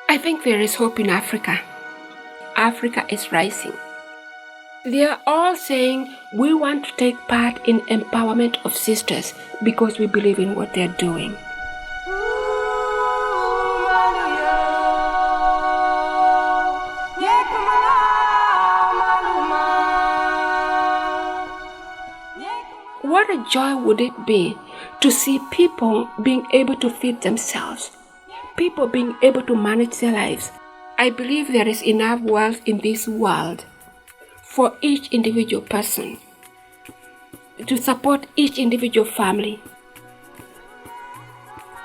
I think there is hope in Africa. Africa is rising. They are all saying we want to take part in empowerment of sisters because we believe in what they're doing. What a joy would it be to see people being able to feed themselves, people being able to manage their lives. I believe there is enough wealth in this world for each individual person to support each individual family.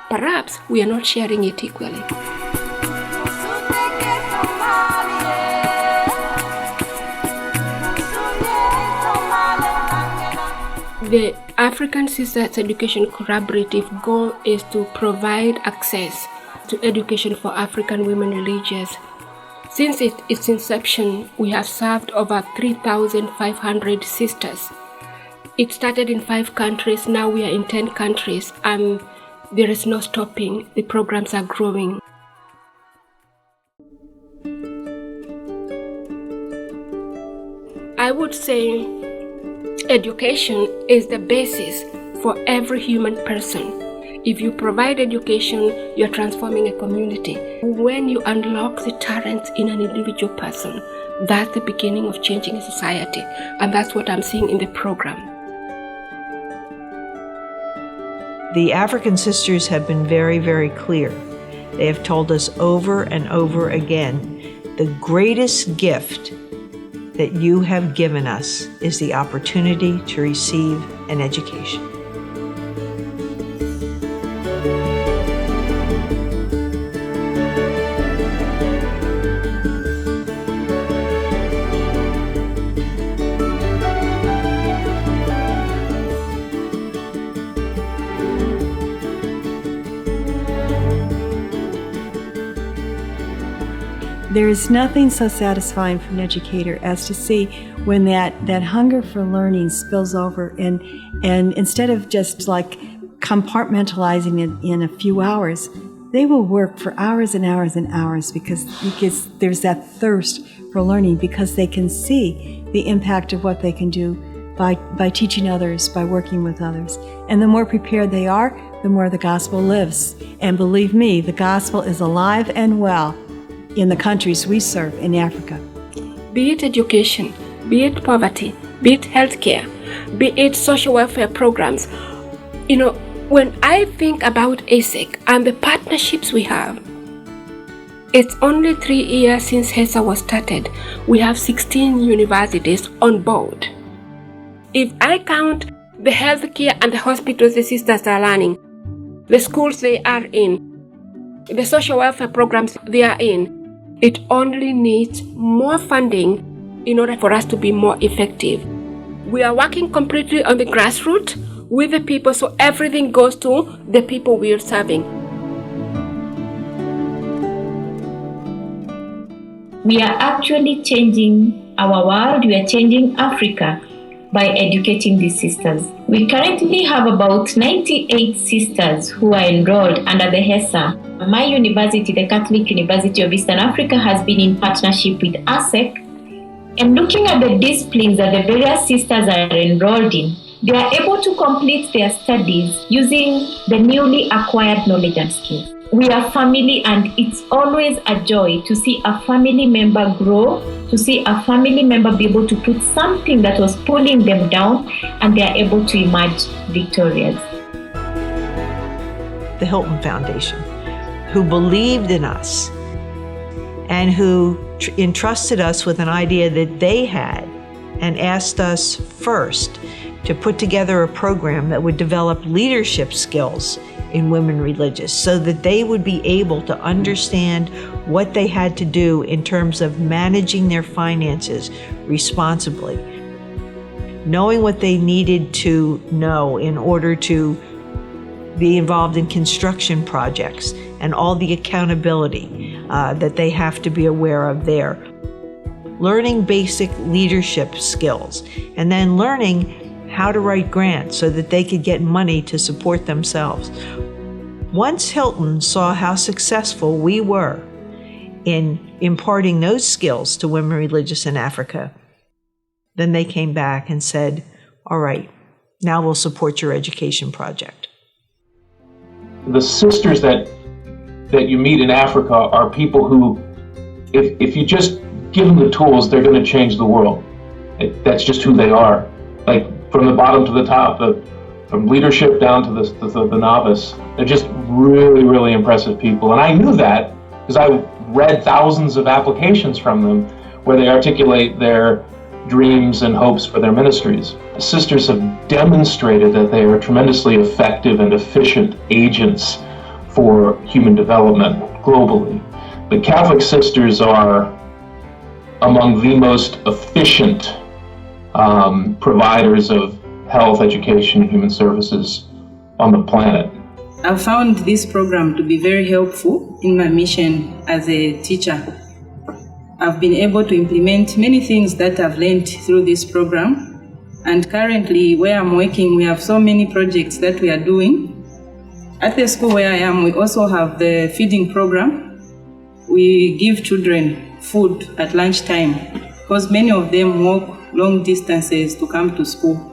Perhaps we are not sharing it equally. The African Sisters Education Collaborative goal is to provide access to education for African women religious. Since its inception, we have served over 3,500 sisters. It started in 5 countries, now we are in 10 countries, and there is no stopping. The programs are growing. I would say education is the basis for every human person. If you provide education, you're transforming a community. When you unlock the talents in an individual person, that's the beginning of changing a society. And that's what I'm seeing in the program. The African sisters have been very, very clear. They have told us over and over again, the greatest gift that you have given us is the opportunity to receive an education. There is nothing so satisfying for an educator as to see when that hunger for learning spills over and instead of just like compartmentalizing it in a few hours, they will work for hours and hours and hours because there's that thirst for learning because they can see the impact of what they can do by teaching others, by working with others. And the more prepared they are, the more the gospel lives. And believe me, the gospel is alive and well in the countries we serve in Africa. Be it education, be it poverty, be it healthcare, be it social welfare programs. You know, when I think about ASEC and the partnerships we have, it's only 3 years since HESA was started. We have 16 universities on board. If I count the healthcare and the hospitals the sisters are running, the schools they are in, the social welfare programs they are in, it only needs more funding in order for us to be more effective. We are working completely on the grassroots with the people, so everything goes to the people we are serving. We are actually changing our world, we are changing Africa by educating these sisters. We currently have about 98 sisters who are enrolled under the HESA. My university, the Catholic University of Eastern Africa, has been in partnership with ASEC. And looking at the disciplines that the various sisters are enrolled in, they are able to complete their studies using the newly acquired knowledge and skills. We are family, and it's always a joy to see a family member grow, to see a family member be able to put something that was pulling them down, and they are able to emerge victorious. The Hilton Foundation, who believed in us and who entrusted us with an idea that they had and asked us first to put together a program that would develop leadership skills in women religious so that they would be able to understand what they had to do in terms of managing their finances responsibly, knowing what they needed to know in order to be involved in construction projects and all the accountability that they have to be aware of there. Learning basic leadership skills and then learning how to write grants so that they could get money to support themselves. Once Hilton saw how successful we were in imparting those skills to women religious in Africa, then they came back and said, all right, now we'll support your education project. The sisters that you meet in Africa are people who, if you just give them the tools, they're going to change the world. That's just who they are. Like from the bottom to the top, from leadership down to the novice. They're just really, really impressive people. And I knew that because I read thousands of applications from them where they articulate their dreams and hopes for their ministries. The sisters have demonstrated that they are tremendously effective and efficient agents for human development globally. The Catholic sisters are among the most efficient providers of health, education, and human services on the planet. I found this program to be very helpful in my mission as a teacher. I've been able to implement many things that I've learned through this program. And currently, where I'm working, we have so many projects that we are doing. At the school where I am, we also have the feeding program. We give children food at lunchtime because many of them walk long distances to come to school.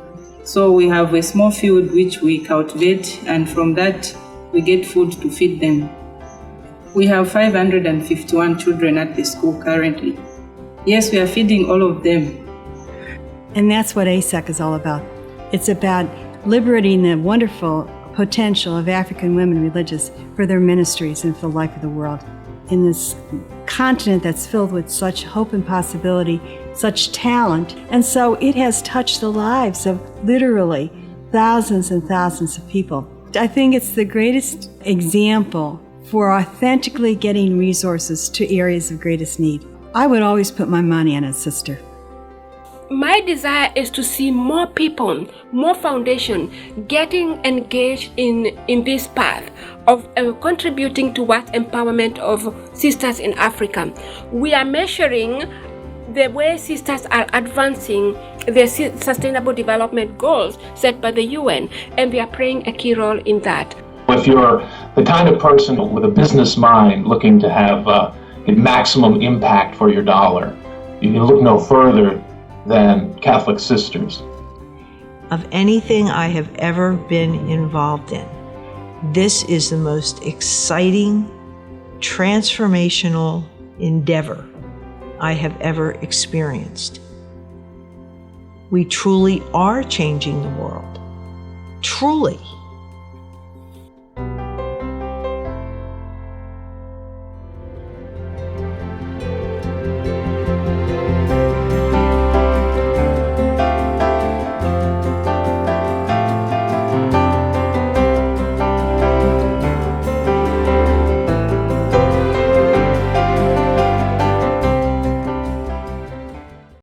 So we have a small field which we cultivate, and from that we get food to feed them. We have 551 children at the school currently. Yes, we are feeding all of them. And that's what ASEC is all about. It's about liberating the wonderful potential of African women religious for their ministries and for the life of the world. In this continent that's filled with such hope and possibility, such talent. And so it has touched the lives of literally thousands and thousands of people. I think it's the greatest example for authentically getting resources to areas of greatest need. I would always put my money on it, sister. My desire is to see more people, more foundation getting engaged in this path of contributing towards empowerment of sisters in Africa. We are measuring the way sisters are advancing the Sustainable Development Goals set by the UN, and they are playing a key role in that. If you're the kind of person with a business mind looking to have maximum impact for your dollar, you can look no further than Catholic sisters. Of anything I have ever been involved in, this is the most exciting, transformational endeavor I have ever experienced. We truly are changing the world. Truly.